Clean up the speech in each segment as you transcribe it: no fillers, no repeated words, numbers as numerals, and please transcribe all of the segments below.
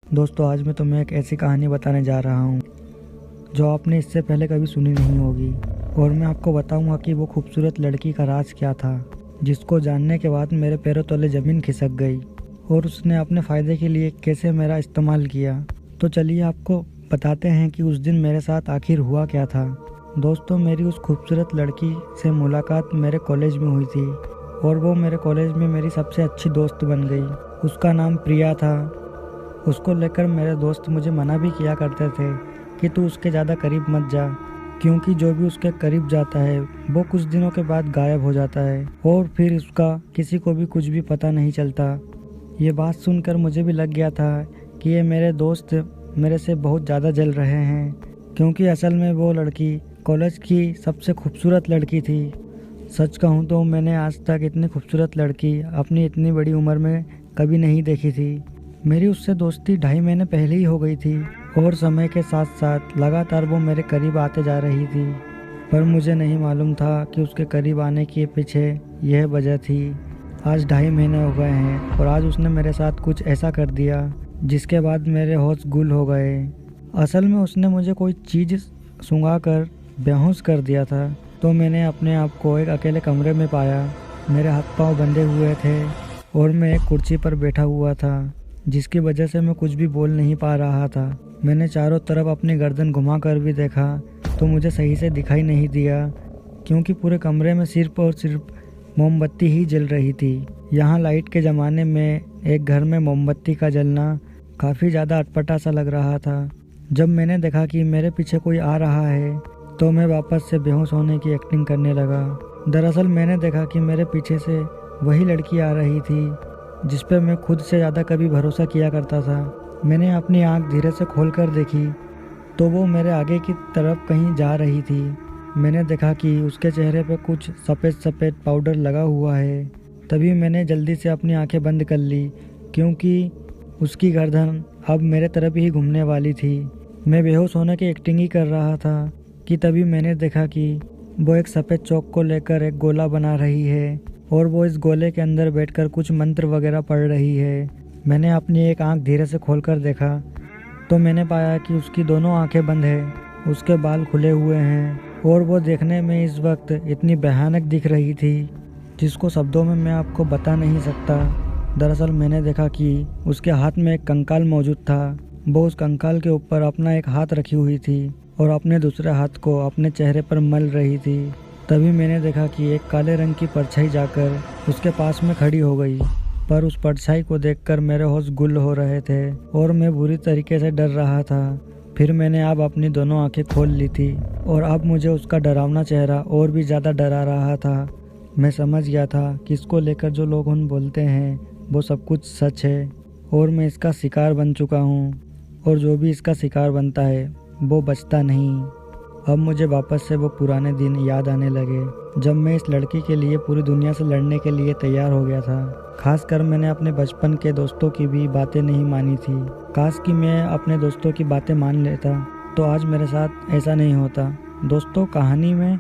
दोस्तों, आज मैं तुम्हें एक ऐसी कहानी बताने जा रहा हूँ जो आपने इससे पहले कभी सुनी नहीं होगी। और मैं आपको बताऊंगा कि वो खूबसूरत लड़की का राज क्या था, जिसको जानने के बाद मेरे पैरों तले ज़मीन खिसक गई और उसने अपने फ़ायदे के लिए कैसे मेरा इस्तेमाल किया। तो चलिए आपको बताते हैं कि उस दिन मेरे साथ आखिर हुआ क्या था। दोस्तों, मेरी उस खूबसूरत लड़की से मुलाकात मेरे कॉलेज में हुई थी और वो मेरे कॉलेज में मेरी सबसे अच्छी दोस्त बन गई। उसका नाम प्रिया था। उसको लेकर मेरे दोस्त मुझे मना भी किया करते थे कि तू उसके ज़्यादा करीब मत जा, क्योंकि जो भी उसके करीब जाता है वो कुछ दिनों के बाद गायब हो जाता है और फिर उसका किसी को भी कुछ भी पता नहीं चलता। ये बात सुनकर मुझे भी लग गया था कि ये मेरे दोस्त मेरे से बहुत ज़्यादा जल रहे हैं, क्योंकि असल में वो लड़की कॉलेज की सबसे खूबसूरत लड़की थी। सच कहूँ तो मैंने आज तक इतनी खूबसूरत लड़की अपनी इतनी बड़ी उम्र में कभी नहीं देखी थी। मेरी उससे दोस्ती 2.5 महीने पहले ही हो गई थी और समय के साथ साथ लगातार वो मेरे करीब आते जा रही थी, पर मुझे नहीं मालूम था कि उसके करीब आने के पीछे यह वजह थी। आज 2.5 महीने हो गए हैं और आज उसने मेरे साथ कुछ ऐसा कर दिया जिसके बाद मेरे होश गुल हो गए। असल में उसने मुझे कोई चीज़ सूंघा कर बेहोश कर दिया था। तो मैंने अपने आप को एक अकेले कमरे में पाया। मेरे हाथ पांव बंधे हुए थे और मैं एक कुर्सी पर बैठा हुआ था, जिसकी वजह से मैं कुछ भी बोल नहीं पा रहा था। मैंने चारों तरफ अपनी गर्दन घुमाकर भी देखा तो मुझे सही से दिखाई नहीं दिया, क्योंकि पूरे कमरे में सिर्फ और सिर्फ मोमबत्ती ही जल रही थी। यहाँ लाइट के ज़माने में एक घर में मोमबत्ती का जलना काफ़ी ज़्यादा अटपटा सा लग रहा था। जब मैंने देखा कि मेरे पीछे कोई आ रहा है तो मैं वापस से बेहोश होने की एक्टिंग करने लगा। दरअसल मैंने देखा कि मेरे पीछे से वही लड़की आ रही थी जिस पर मैं खुद से ज़्यादा कभी भरोसा किया करता था। मैंने अपनी आंख धीरे से खोलकर देखी तो वो मेरे आगे की तरफ कहीं जा रही थी। मैंने देखा कि उसके चेहरे पे कुछ सफ़ेद सफ़ेद पाउडर लगा हुआ है। तभी मैंने जल्दी से अपनी आंखें बंद कर ली, क्योंकि उसकी गर्दन अब मेरे तरफ ही घूमने वाली थी। मैं बेहोश होने की एक्टिंग ही कर रहा था कि तभी मैंने देखा कि वो एक सफ़ेद चौक को लेकर एक गोला बना रही है और वो इस गोले के अंदर बैठकर कुछ मंत्र वगैरह पढ़ रही है। मैंने अपनी एक आंख धीरे से खोलकर देखा तो मैंने पाया कि उसकी दोनों आंखें बंद हैं, उसके बाल खुले हुए हैं और वो देखने में इस वक्त इतनी भयानक दिख रही थी जिसको शब्दों में मैं आपको बता नहीं सकता। दरअसल मैंने देखा कि उसके हाथ में एक कंकाल मौजूद था। वो उस कंकाल के ऊपर अपना एक हाथ रखी हुई थी और अपने दूसरे हाथ को अपने चेहरे पर मल रही थी। तभी मैंने देखा कि एक काले रंग की परछाई जाकर उसके पास में खड़ी हो गई, पर उस परछाई को देखकर मेरे होश गुल हो रहे थे और मैं बुरी तरीके से डर रहा था। फिर मैंने अब अपनी दोनों आंखें खोल ली थी और अब मुझे उसका डरावना चेहरा और भी ज़्यादा डरा रहा था। मैं समझ गया था कि इसको लेकर जो लोग उन बोलते हैं वो सब कुछ सच है और मैं इसका शिकार बन चुका हूँ, और जो भी इसका शिकार बनता है वो बचता नहीं। अब मुझे वापस से वो पुराने दिन याद आने लगे जब मैं इस लड़की के लिए पूरी दुनिया से लड़ने के लिए तैयार हो गया था। खासकर मैंने अपने बचपन के दोस्तों की भी बातें नहीं मानी थी। काश कि मैं अपने दोस्तों की बातें मान लेता तो आज मेरे साथ ऐसा नहीं होता। दोस्तों, कहानी में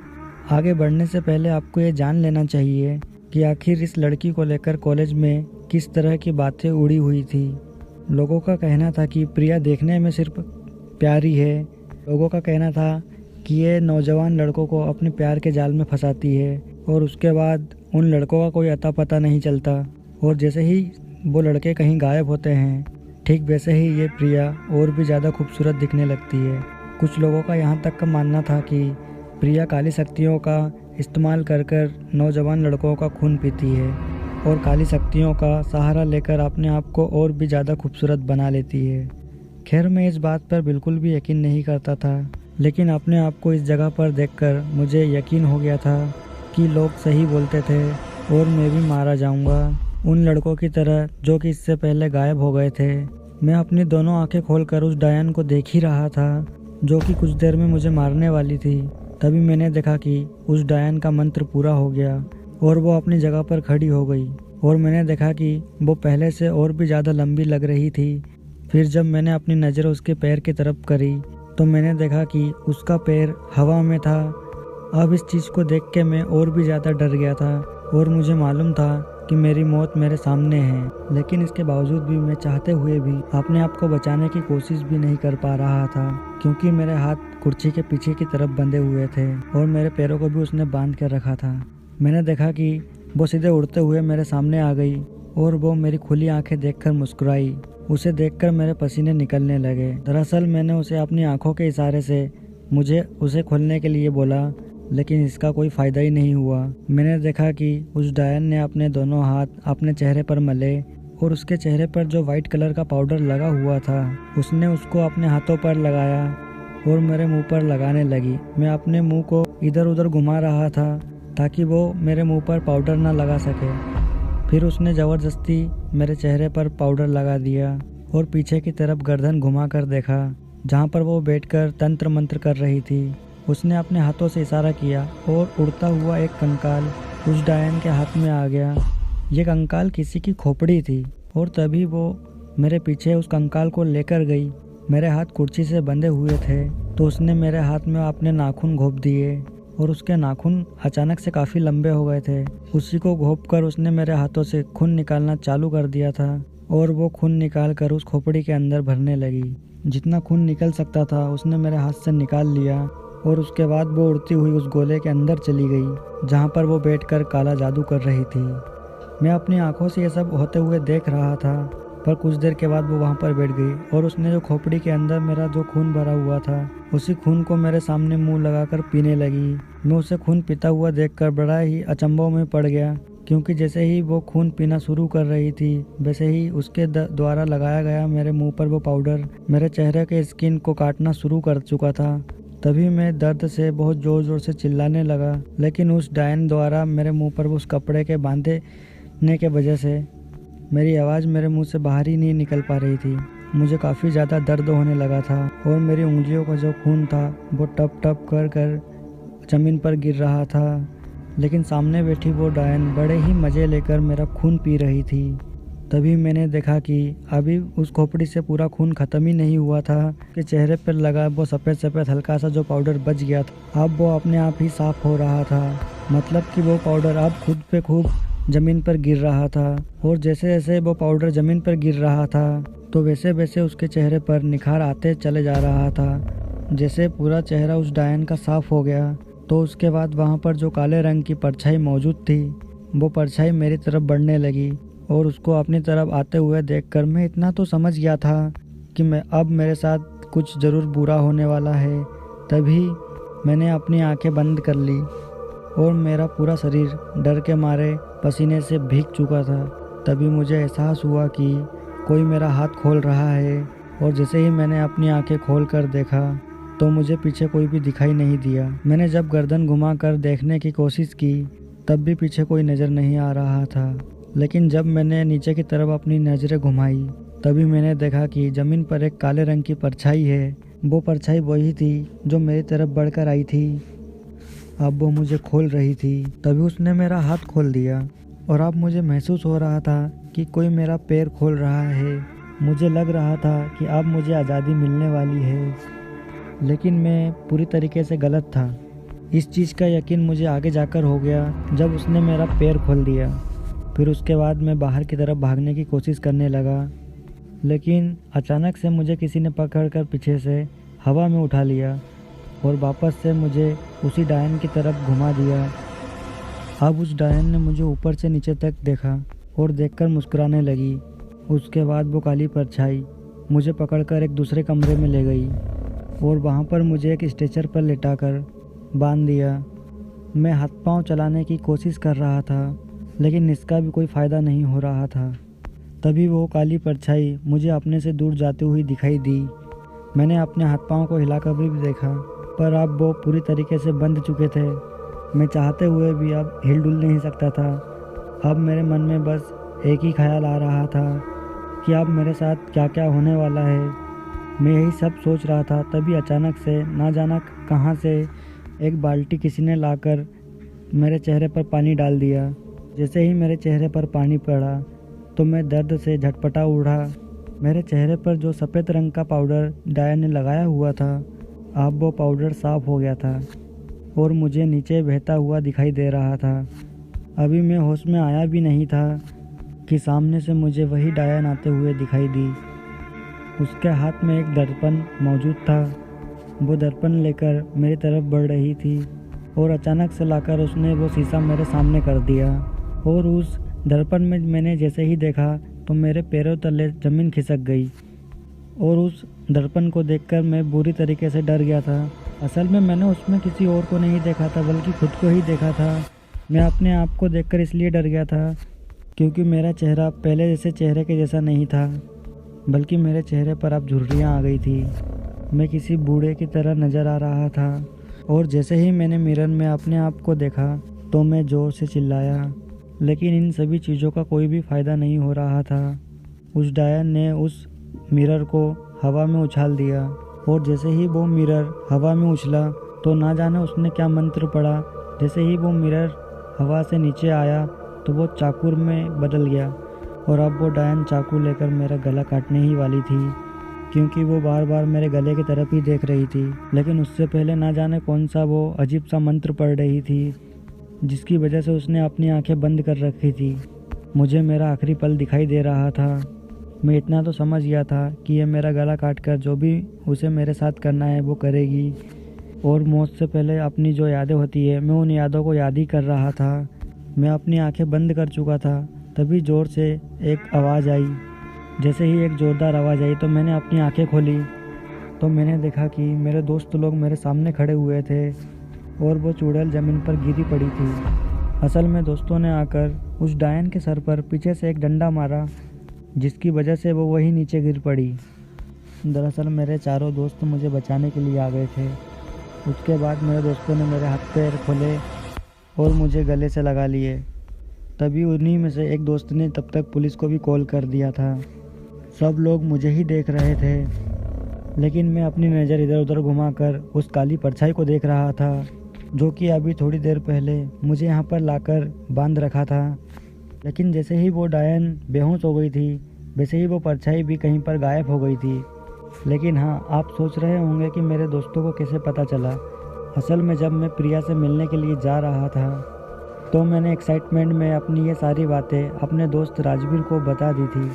आगे बढ़ने से पहले आपको ये जान लेना चाहिए कि आखिर इस लड़की को लेकर कॉलेज में किस तरह की बातें उड़ी हुई थी। लोगों का कहना था कि प्रिया देखने में सिर्फ प्यारी है। लोगों का कहना था कि ये नौजवान लड़कों को अपने प्यार के जाल में फंसाती है और उसके बाद उन लड़कों का कोई अता पता नहीं चलता, और जैसे ही वो लड़के कहीं गायब होते हैं ठीक वैसे ही ये प्रिया और भी ज़्यादा खूबसूरत दिखने लगती है। कुछ लोगों का यहाँ तक का मानना था कि प्रिया काली शक्तियों का इस्तेमाल कर कर नौजवान लड़कों का खून पीती है और काली शक्तियों का सहारा लेकर अपने आप को और भी ज़्यादा खूबसूरत बना लेती है। खैर, मैं इस बात पर बिल्कुल भी यकीन नहीं करता था, लेकिन अपने आप को इस जगह पर देखकर मुझे यकीन हो गया था कि लोग सही बोलते थे और मैं भी मारा जाऊंगा उन लड़कों की तरह जो कि इससे पहले गायब हो गए थे। मैं अपनी दोनों आंखें खोलकर उस डायन को देख ही रहा था जो कि कुछ देर में मुझे मारने वाली थी। तभी मैंने देखा कि उस डायन का मंत्र पूरा हो गया और वो अपनी जगह पर खड़ी हो गई, और मैंने देखा कि वो पहले से और भी ज़्यादा लंबी लग रही थी। फिर जब मैंने अपनी नज़र उसके पैर की तरफ करी तो मैंने देखा कि उसका पैर हवा में था। अब इस चीज़ को देख के मैं और भी ज़्यादा डर गया था और मुझे मालूम था कि मेरी मौत मेरे सामने है, लेकिन इसके बावजूद भी मैं चाहते हुए भी अपने आप को बचाने की कोशिश भी नहीं कर पा रहा था, क्योंकि मेरे हाथ कुर्सी के पीछे की तरफ बंधे हुए थे और मेरे पैरों को भी उसने बांध कर रखा था। मैंने देखा कि वो सीधे उड़ते हुए मेरे सामने आ गई और वो मेरी खुली आंखें देखकर मुस्कुराई। उसे देखकर मेरे पसीने निकलने लगे। दरअसल मैंने उसे अपनी आंखों के इशारे से मुझे उसे खोलने के लिए बोला, लेकिन इसका कोई फ़ायदा ही नहीं हुआ। मैंने देखा कि उस डायन ने अपने दोनों हाथ अपने चेहरे पर मले और उसके चेहरे पर जो वाइट कलर का पाउडर लगा हुआ था उसने उसको अपने हाथों पर लगाया और मेरे मुंह पर लगाने लगी। मैं अपने मुंह को इधर उधर घुमा रहा था ताकि वो मेरे मुंह पर पाउडर ना लगा सके। फिर उसने ज़बरदस्ती मेरे चेहरे पर पाउडर लगा दिया और पीछे की तरफ गर्दन घुमा कर देखा, जहाँ पर वो बैठकर तंत्र मंत्र कर रही थी। उसने अपने हाथों से इशारा किया और उड़ता हुआ एक कंकाल उस डायन के हाथ में आ गया। ये कंकाल किसी की खोपड़ी थी और तभी वो मेरे पीछे उस कंकाल को लेकर गई। मेरे हाथ कुर्सी से बंधे हुए थे तो उसने मेरे हाथ में अपने नाखून घोंप दिए और उसके नाखून अचानक से काफ़ी लंबे हो गए थे। उसी को घोंप कर उसने मेरे हाथों से खून निकालना चालू कर दिया था और वो खून निकाल कर उस खोपड़ी के अंदर भरने लगी। जितना खून निकल सकता था उसने मेरे हाथ से निकाल लिया और उसके बाद वो उड़ती हुई उस गोले के अंदर चली गई, जहाँ पर वो बैठकर काला जादू कर रही थी। मैं अपनी आंखों से ये सब होते हुए देख रहा था, पर कुछ देर के बाद वो वहाँ पर बैठ गई और उसने जो खोपड़ी के अंदर मेरा जो खून भरा हुआ था उसी खून को मेरे सामने मुंह लगाकर पीने लगी। मैं उसे खून पीता हुआ देखकर बड़ा ही अचंभों में पड़ गया, क्योंकि जैसे ही वो खून पीना शुरू कर रही थी वैसे ही उसके द्वारा लगाया गया मेरे मुंह पर वो पाउडर मेरे चेहरे के स्किन को काटना शुरू कर चुका था। तभी मैं दर्द से बहुत ज़ोर ज़ोर से चिल्लाने लगा, लेकिन उस डायन द्वारा मेरे मुंह पर उस कपड़े के बांधने के वजह से मेरी आवाज़ मेरे मुंह से बाहर ही नहीं निकल पा रही थी। मुझे काफ़ी ज़्यादा दर्द होने लगा था और मेरी उंगलियों का जो खून था वो टप टप कर कर ज़मीन पर गिर रहा था। लेकिन सामने बैठी वो डायन बड़े ही मज़े लेकर मेरा खून पी रही थी। तभी मैंने देखा कि अभी उस खोपड़ी से पूरा खून ख़त्म ही नहीं हुआ था कि चेहरे पर लगा वो सफ़ेद सफ़ेद हल्का सा जो पाउडर बच गया था, अब वो अपने आप ही साफ़ हो रहा था। मतलब कि वो पाउडर अब खुद पे खूब ज़मीन पर गिर रहा था और जैसे जैसे वो पाउडर ज़मीन पर गिर रहा था तो वैसे वैसे उसके चेहरे पर निखार आते चले जा रहा था। जैसे पूरा चेहरा उस डायन का साफ़ हो गया तो उसके बाद वहाँ पर जो काले रंग की परछाई मौजूद थी वो परछाई मेरी तरफ बढ़ने लगी और उसको अपनी तरफ आते हुए देखकर मैं इतना तो समझ गया था कि अब मेरे साथ कुछ ज़रूर बुरा होने वाला है। तभी मैंने अपनी आंखें बंद कर ली और मेरा पूरा शरीर डर के मारे पसीने से भीग चुका था। तभी मुझे एहसास हुआ कि कोई मेरा हाथ खोल रहा है और जैसे ही मैंने अपनी आंखें खोल कर देखा तो मुझे पीछे कोई भी दिखाई नहीं दिया। मैंने जब गर्दन घुमा कर देखने की कोशिश की तब भी पीछे कोई नज़र नहीं आ रहा था, लेकिन जब मैंने नीचे की तरफ अपनी नज़रें घुमाई तभी मैंने देखा कि ज़मीन पर एक काले रंग की परछाई है। वो परछाई वही थी जो मेरी तरफ बढ़कर आई थी। अब वो मुझे खोल रही थी। तभी उसने मेरा हाथ खोल दिया और अब मुझे महसूस हो रहा था कि कोई मेरा पैर खोल रहा है। मुझे लग रहा था कि अब मुझे आज़ादी मिलने वाली है, लेकिन मैं पूरी तरीके से गलत था। इस चीज़ का यकीन मुझे आगे जाकर हो गया जब उसने मेरा पैर खोल दिया। फिर उसके बाद मैं बाहर की तरफ भागने की कोशिश करने लगा, लेकिन अचानक से मुझे किसी ने पकड़कर पीछे से हवा में उठा लिया और वापस से मुझे उसी डायन की तरफ घुमा दिया। अब उस डायन ने मुझे ऊपर से नीचे तक देखा और देखकर मुस्कुराने लगी। उसके बाद वो काली परछाई मुझे पकड़कर एक दूसरे कमरे में ले गई और वहाँ पर मुझे एक स्ट्रेचर पर लेटाकर बांध दिया। मैं हाथ पांव चलाने की कोशिश कर रहा था, लेकिन इसका भी कोई फ़ायदा नहीं हो रहा था। तभी वो काली परछाई मुझे अपने से दूर जाती हुई दिखाई दी। मैंने अपने हाथ पांव को हिलाकर भी देखा, पर अब वो पूरी तरीके से बंध चुके थे। मैं चाहते हुए भी अब हिल डुल नहीं सकता था। अब मेरे मन में बस एक ही ख्याल आ रहा था कि अब मेरे साथ क्या क्या होने वाला है। मैं यही सब सोच रहा था, तभी अचानक से ना जाना कहाँ से एक बाल्टी किसी ने लाकर मेरे चेहरे पर पानी डाल दिया। जैसे ही मेरे चेहरे पर पानी पड़ा तो मैं दर्द से झटपटा उठा। मेरे चेहरे पर जो सफ़ेद रंग का पाउडर डायन ने लगाया हुआ था, अब वो पाउडर साफ़ हो गया था और मुझे नीचे बहता हुआ दिखाई दे रहा था। अभी मैं होश में आया भी नहीं था कि सामने से मुझे वही डायन आते हुए दिखाई दी। उसके हाथ में एक दर्पण मौजूद था। वो दर्पण लेकर मेरी तरफ बढ़ रही थी और अचानक से लाकर उसने वो शीशा मेरे सामने कर दिया। और उस दर्पण में मैंने जैसे ही देखा तो मेरे पैरों तले ज़मीन खिसक गई और उस दर्पण को देखकर मैं बुरी तरीके से डर गया था। असल में मैंने उसमें किसी और को नहीं देखा था बल्कि खुद को ही देखा था। मैं अपने आप को देखकर इसलिए डर गया था क्योंकि मेरा चेहरा पहले जैसे चेहरे के जैसा नहीं था, बल्कि मेरे चेहरे पर अब झुर्रियाँ आ गई थी। मैं किसी बूढ़े की तरह नज़र आ रहा था और जैसे ही मैंने मिरर में अपने आप को देखा तो मैं ज़ोर से चिल्लाया, लेकिन इन सभी चीज़ों का कोई भी फ़ायदा नहीं हो रहा था। उस डायन ने उस मिरर को हवा में उछाल दिया और जैसे ही वो मिरर हवा में उछला तो ना जाने उसने क्या मंत्र पढ़ा। जैसे ही वो मिरर हवा से नीचे आया तो वो चाकू में बदल गया और अब वो डायन चाकू लेकर मेरा गला काटने ही वाली थी, क्योंकि वो बार बार मेरे गले की तरफ ही देख रही थी। लेकिन उससे पहले ना जाने कौन सा वो अजीब सा मंत्र पढ़ रही थी जिसकी वजह से उसने अपनी आंखें बंद कर रखी थी। मुझे मेरा आखिरी पल दिखाई दे रहा था। मैं इतना तो समझ गया था कि ये मेरा गला काट कर जो भी उसे मेरे साथ करना है वो करेगी, और मौत से पहले अपनी जो यादें होती है मैं उन यादों को याद ही कर रहा था। मैं अपनी आंखें बंद कर चुका था। तभी ज़ोर से एक आवाज़ आई। जैसे ही एक ज़ोरदार आवाज़ आई तो मैंने अपनी आंखें खोली तो मैंने देखा कि मेरे दोस्त लोग मेरे सामने खड़े हुए थे और वो चुड़ैल ज़मीन पर गिरी पड़ी थी। असल में दोस्तों ने आकर उस डायन के सर पर पीछे से एक डंडा मारा जिसकी वजह से वो वही नीचे गिर पड़ी। दरअसल मेरे चारों दोस्त मुझे बचाने के लिए आ गए थे। उसके बाद मेरे दोस्तों ने मेरे हाथ पैर खोले और मुझे गले से लगा लिए। तभी उन्हीं में से एक दोस्त ने तब तक पुलिस को भी कॉल कर दिया था। सब लोग मुझे ही देख रहे थे, लेकिन मैं अपनी नज़र इधर उधर घुमाकर उस काली परछाई को देख रहा था जो कि अभी थोड़ी देर पहले मुझे यहाँ पर लाकर बांध रखा था। लेकिन जैसे ही वो डायन बेहोश हो गई थी वैसे ही वो परछाई भी कहीं पर गायब हो गई थी। लेकिन हाँ, आप सोच रहे होंगे कि मेरे दोस्तों को कैसे पता चला। असल में जब मैं प्रिया से मिलने के लिए जा रहा था तो मैंने एक्साइटमेंट में अपनी ये सारी बातें अपने दोस्त राजवीर को बता दी थी,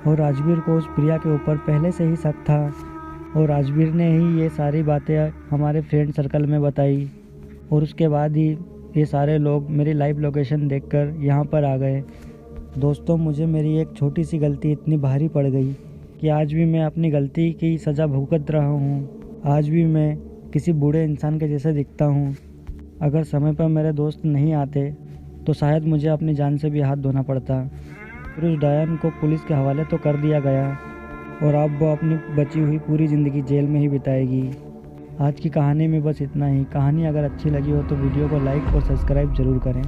और राजवीर को उस प्रिया के ऊपर पहले से ही शक था और राजवीर ने ही ये सारी बातें हमारे फ्रेंड सर्कल में बताई। और उसके बाद ही ये सारे लोग मेरी लाइव लोकेशन देखकर यहाँ पर आ गए। दोस्तों, मुझे मेरी एक छोटी सी गलती इतनी भारी पड़ गई कि आज भी मैं अपनी गलती की सज़ा भुगत रहा हूँ। आज भी मैं किसी बूढ़े इंसान के जैसे दिखता हूँ। अगर समय पर मेरे दोस्त नहीं आते तो शायद मुझे अपनी जान से भी हाथ धोना पड़ता। फिर उस डायन को पुलिस के हवाले तो कर दिया गया और अब वो अपनी बची हुई पूरी ज़िंदगी जेल में ही बिताएगी। आज की कहानी में बस इतना ही। कहानी अगर अच्छी लगी हो तो वीडियो को लाइक और सब्सक्राइब ज़रूर करें।